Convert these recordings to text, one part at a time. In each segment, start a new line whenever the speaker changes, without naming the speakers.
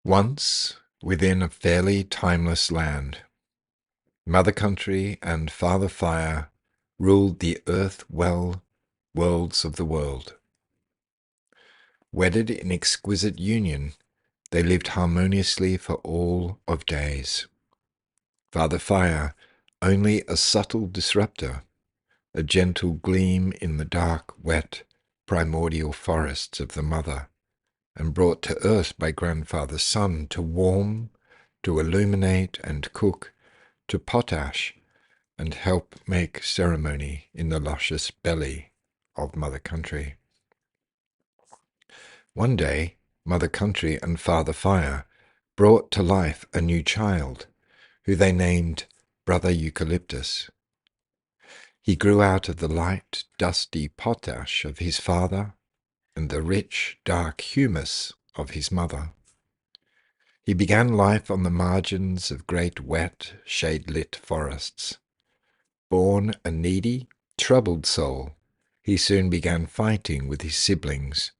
Once, within a fairly timeless land, Mother Country and Father Fire ruled the worlds of the world. Wedded in exquisite union, they lived harmoniously for all of days. Father Fire, only a subtle disruptor, a gentle gleam in the dark, wet, primordial forests of the mother, and brought to earth by Grandfather Sun to warm, to illuminate and cook, to potash, and help make ceremony in the luscious belly of Mother Country. One day, Mother Country and Father Fire brought to life a new child, who they named Brother Eucalyptus. He grew out of the light, dusty potash of his father and the rich, dark humus of his mother. He began life on the margins of great wet, shade-lit forests. Born a needy, troubled soul, he soon began fighting with his siblings,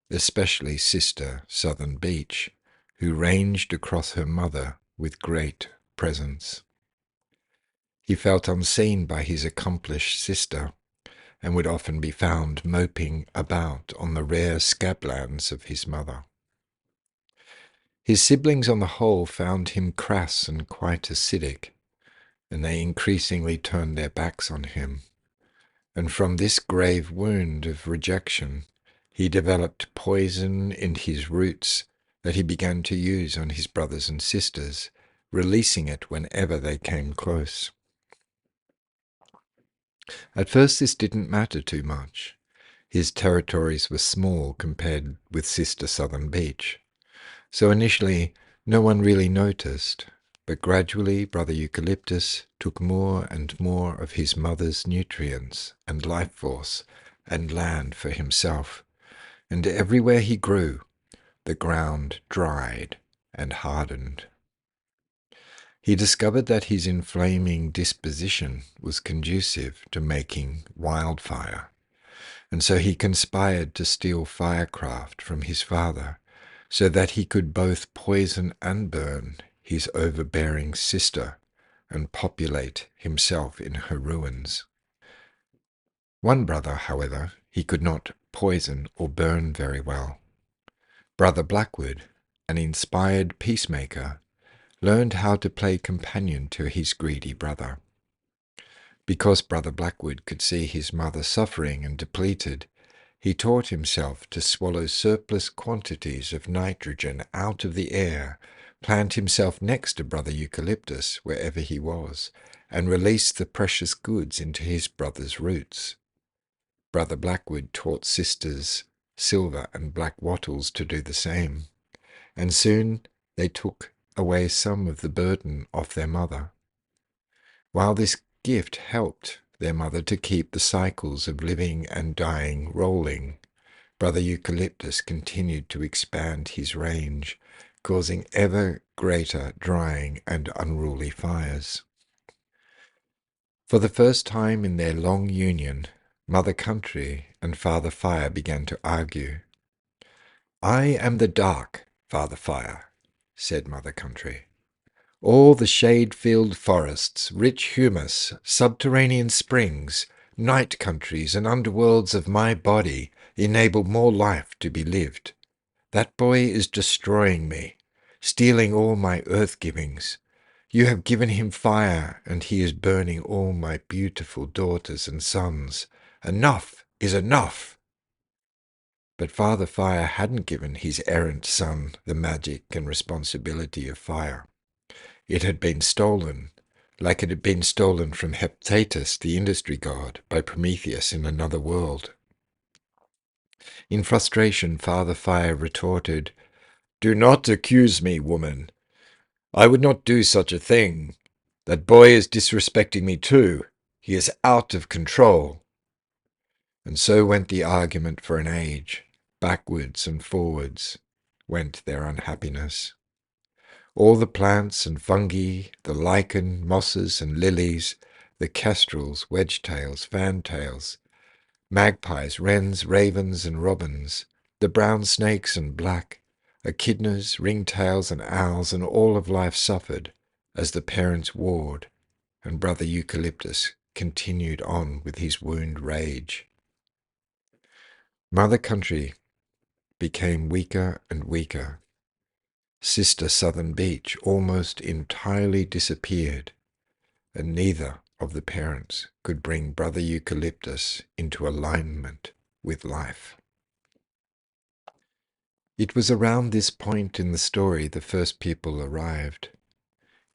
especially Sister Southern Beach, who ranged across her mother with great presence. He felt unseen by his accomplished sister, and would often be found moping about on the rare scablands of his mother. His siblings on the whole found him crass and quite acidic, and they increasingly turned their backs on him. And from this grave wound of rejection, he developed poison in his roots that he began to use on his brothers and sisters, releasing it whenever they came close. At first this didn't matter too much. His territories were small compared with Sister Southern Beach. So initially, no one really noticed, but gradually Brother Eucalyptus took more and more of his mother's nutrients and life force and land for himself, and everywhere he grew, the ground dried and hardened. He discovered that his inflaming disposition was conducive to making wildfire, and so he conspired to steal firecraft from his father, so that he could both poison and burn his overbearing sister and populate himself in her ruins. One brother, however, he could not poison or burn very well. Brother Blackwood, an inspired peacemaker, learned how to play companion to his greedy brother. Because Brother Blackwood could see his mother suffering and depleted, he taught himself to swallow surplus quantities of nitrogen out of the air, plant himself next to Brother Eucalyptus wherever he was, and release the precious goods into his brother's roots. Brother Blackwood taught Sisters Silver and Black Wattles to do the same, and soon they took away some of the burden off their mother. While this gift helped their mother to keep the cycles of living and dying rolling, Brother Eucalyptus continued to expand his range, causing ever greater drying and unruly fires. For the first time in their long union, Mother Country and Father Fire began to argue. "I am the dark, Father Fire," said Mother Country. "All the shade-filled forests, rich humus, subterranean springs, night countries and underworlds of my body enable more life to be lived. That boy is destroying me, stealing all my earth givings. You have given him fire, and he is burning all my beautiful daughters and sons. Enough is enough." But Father Fire hadn't given his errant son the magic and responsibility of fire. It had been stolen, like it had been stolen from Hephaestus, the industry god, by Prometheus in another world. In frustration, Father Fire retorted, "Do not accuse me, woman. I would not do such a thing. That boy is disrespecting me too. He is out of control." And so went the argument for an age. Backwards and forwards went their unhappiness. All the plants and fungi, the lichen, mosses and lilies, the kestrels, wedgetails, fantails, magpies, wrens, ravens and robins, the brown snakes and black, Echidnas, ringtails, and owls, and all of life suffered as the parents warred, and Brother Eucalyptus continued on with his wound rage. Mother Country became weaker and weaker. Sister Southern Beach almost entirely disappeared, and neither of the parents could bring Brother Eucalyptus into alignment with life. It was around this point in the story the first people arrived.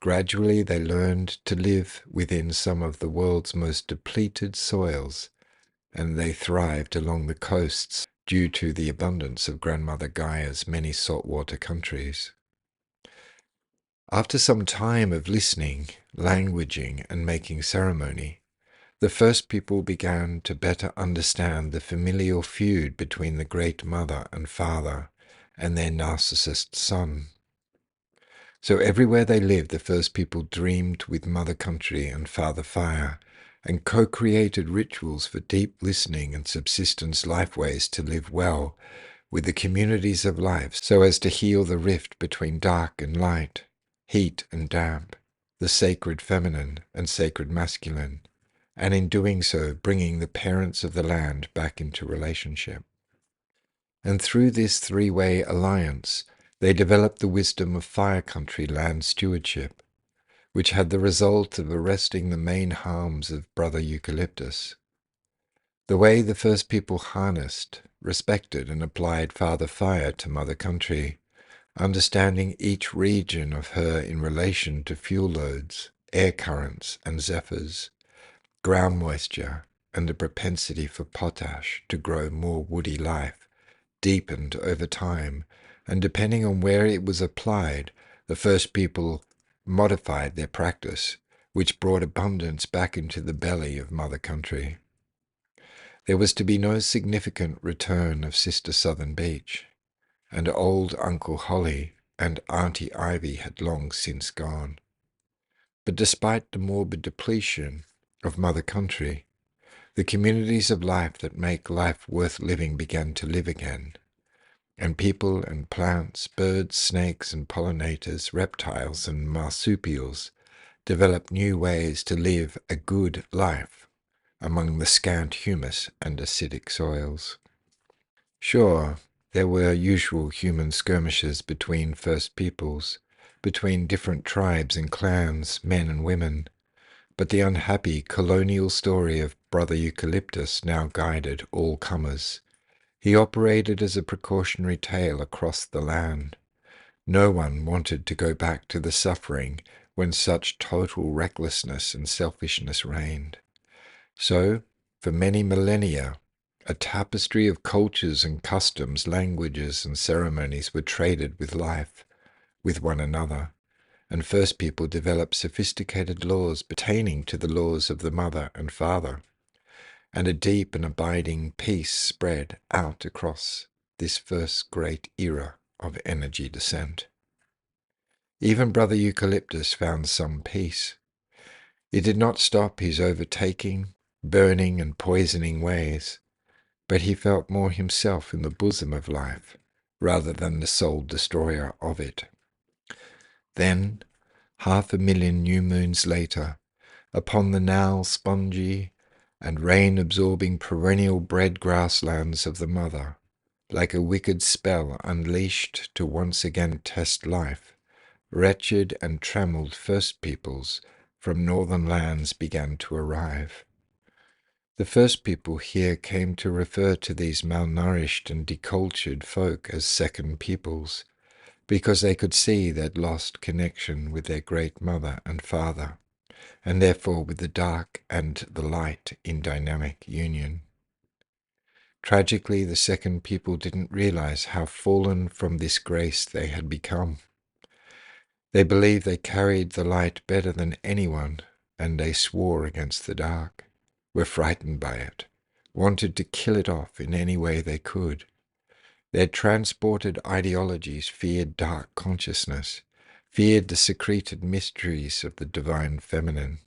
Gradually they learned to live within some of the world's most depleted soils, and they thrived along the coasts due to the abundance of Grandmother Gaia's many saltwater countries. After some time of listening, languaging, and making ceremony, the first people began to better understand the familial feud between the Great Mother and Father and their narcissist son. So everywhere they lived, the first people dreamed with Mother Country and Father Fire, and co-created rituals for deep listening and subsistence lifeways to live well with the communities of life so as to heal the rift between dark and light, heat and damp, the sacred feminine and sacred masculine, and in doing so bringing the parents of the land back into relationship. And through this three-way alliance, they developed the wisdom of Fire Country land stewardship, which had the result of arresting the main harms of Brother Eucalyptus. The way the first people harnessed, respected, and applied Father Fire to Mother Country, understanding each region of her in relation to fuel loads, air currents, and zephyrs, ground moisture, and the propensity for potash to grow more woody life, deepened over time, and depending on where it was applied, the first people modified their practice, which brought abundance back into the belly of Mother Country. There was to be no significant return of Sister Southern Beach, and old Uncle Holly and Auntie Ivy had long since gone. But despite the morbid depletion of Mother Country, the communities of life that make life worth living began to live again, and people and plants, birds, snakes and pollinators, reptiles and marsupials developed new ways to live a good life among the scant humus and acidic soils. Sure, there were usual human skirmishes between first peoples, between different tribes and clans, men and women, but the unhappy colonial story of Brother Eucalyptus now guided all comers. He operated as a precautionary tale across the land. No one wanted to go back to the suffering when such total recklessness and selfishness reigned. So, for many millennia, a tapestry of cultures and customs, languages and ceremonies were traded with life, with one another, and first people developed sophisticated laws pertaining to the laws of the mother and father, and a deep and abiding peace spread out across this first great era of energy descent. Even Brother Eucalyptus found some peace. It did not stop his overtaking, burning and poisoning ways, but he felt more himself in the bosom of life, rather than the sole destroyer of it. Then, 500,000 new moons later, upon the now spongy and rain-absorbing perennial bread grasslands of the mother, like a wicked spell unleashed to once again test life, wretched and trammelled first peoples from northern lands began to arrive. The first people here came to refer to these malnourished and decultured folk as second peoples, because they could see they'd lost connection with their great mother and father, and therefore with the dark and the light in dynamic union. Tragically, the second people didn't realize how fallen from this grace they had become. They believed they carried the light better than anyone, and they swore against the dark, were frightened by it, wanted to kill it off in any way they could. Their transported ideologies feared dark consciousness, feared the secreted mysteries of the divine feminine.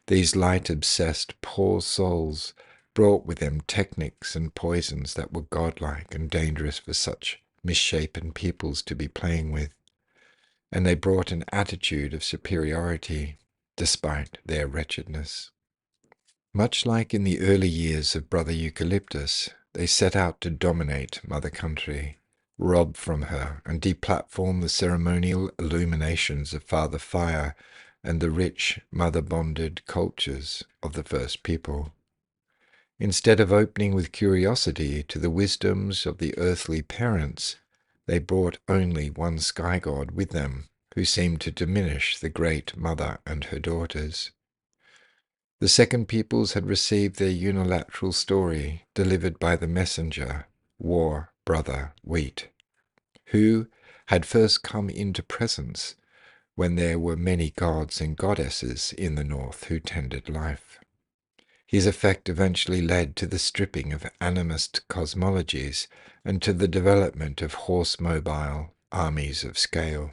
These light-obsessed poor souls brought with them techniques and poisons that were godlike and dangerous for such misshapen peoples to be playing with, and they brought an attitude of superiority despite their wretchedness. Much like in the early years of Brother Eucalyptus, they set out to dominate Mother Country, rob from her, and deplatform the ceremonial illuminations of Father Fire and the rich, mother-bonded cultures of the first people. Instead of opening with curiosity to the wisdoms of the earthly parents, they brought only one sky god with them, who seemed to diminish the great mother and her daughters. The second peoples had received their unilateral story delivered by the messenger, War Brother Wheat, who had first come into presence when there were many gods and goddesses in the north who tended life. His effect eventually led to the stripping of animist cosmologies and to the development of horse-mobile armies of scale.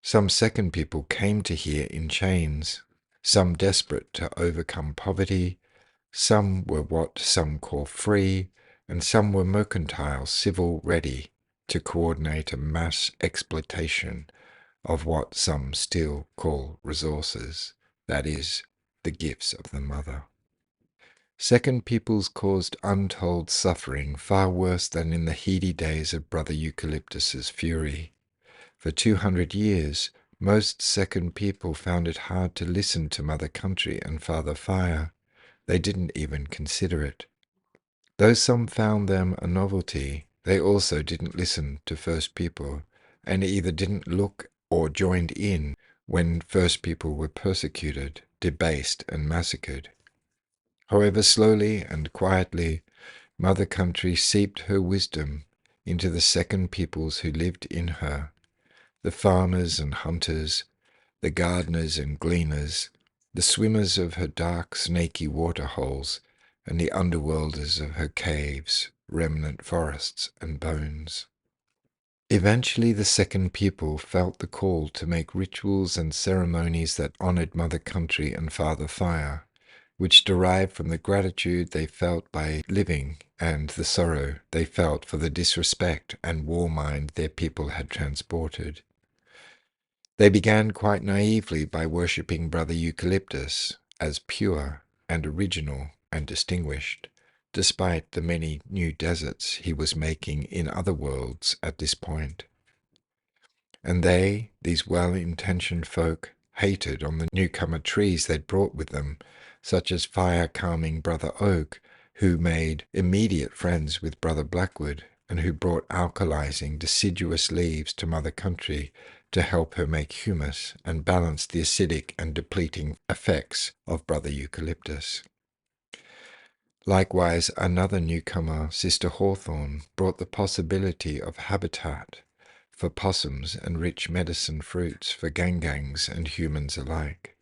Some second people came to here in chains, some desperate to overcome poverty, some were what some call free, and some were mercantile, civil ready to coordinate a mass exploitation of what some still call resources, that is, the gifts of the mother. Second peoples caused untold suffering, far worse than in the heady days of Brother Eucalyptus's fury. For 200 years, most second people found it hard to listen to Mother Country and Father Fire. They didn't even consider it. Though some found them a novelty, they also didn't listen to first people, and either didn't look or joined in when first people were persecuted, debased, and massacred. However, slowly and quietly, Mother Country seeped her wisdom into the second peoples who lived in her, the farmers and hunters, the gardeners and gleaners, the swimmers of her dark, snaky waterholes, and the underworlders of her caves, remnant forests, and bones. Eventually the second people felt the call to make rituals and ceremonies that honored Mother Country and Father Fire, which derived from the gratitude they felt by living and the sorrow they felt for the disrespect and war mind their people had transported. They began quite naively by worshipping Brother Eucalyptus as pure and original and distinguished, despite the many new deserts he was making in other worlds at this point. And they, these well-intentioned folk, hated on the newcomer trees they'd brought with them, such as fire-calming Brother Oak, who made immediate friends with Brother Blackwood, and who brought alkalizing deciduous leaves to Mother Country to help her make humus and balance the acidic and depleting effects of Brother Eucalyptus. Likewise, another newcomer, Sister Hawthorne, brought the possibility of habitat for possums and rich medicine fruits for gangangs and humans alike.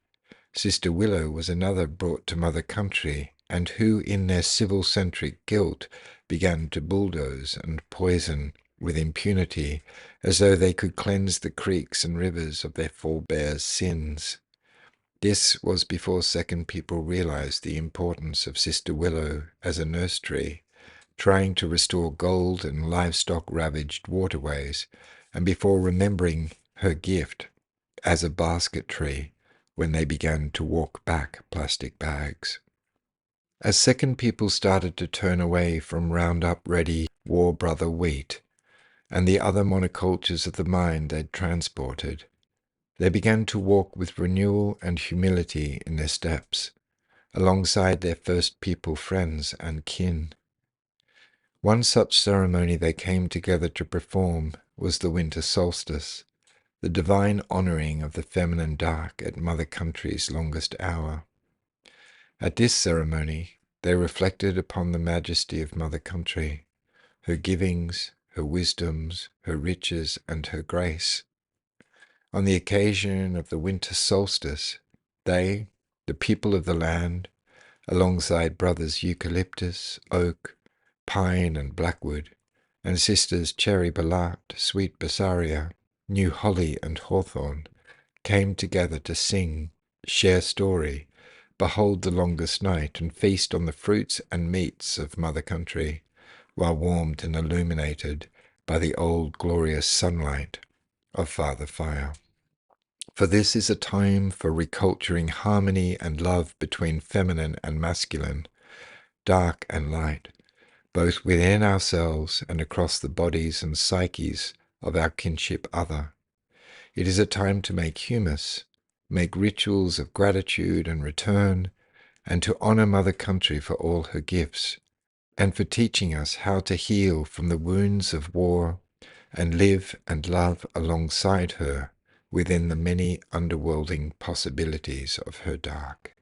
Sister Willow was another brought to Mother Country, and who in their civil-centric guilt began to bulldoze and poison with impunity, as though they could cleanse the creeks and rivers of their forebears' sins. This was before second people realized the importance of Sister Willow as a nurse tree, trying to restore gold and livestock-ravaged waterways, and before remembering her gift as a basket tree when they began to walk back plastic bags. As second people started to turn away from Roundup-ready War Brother wheat and the other monocultures of the mind they'd transported, they began to walk with renewal and humility in their steps, alongside their first people friends and kin. One such ceremony they came together to perform was the winter solstice, the divine honoring of the feminine dark at Mother Country's longest hour. At this ceremony, they reflected upon the majesty of Mother Country, her givings, her wisdoms, her riches, and her grace. On the occasion of the winter solstice, they, the people of the land, alongside brothers Eucalyptus, Oak, Pine, and Blackwood, and sisters Cherry Balat, Sweet Bassaria, New Holly, and Hawthorn, came together to sing, share story, behold the longest night, and feast on the fruits and meats of Mother Country, while warmed and illuminated by the old glorious sunlight of Father Fire. For this is a time for reculturing harmony and love between feminine and masculine, dark and light, both within ourselves and across the bodies and psyches of our kinship other. It is a time to make humus, make rituals of gratitude and return, and to honor Mother Country for all her gifts, and for teaching us how to heal from the wounds of war and live and love alongside her within the many underworlding possibilities of her dark.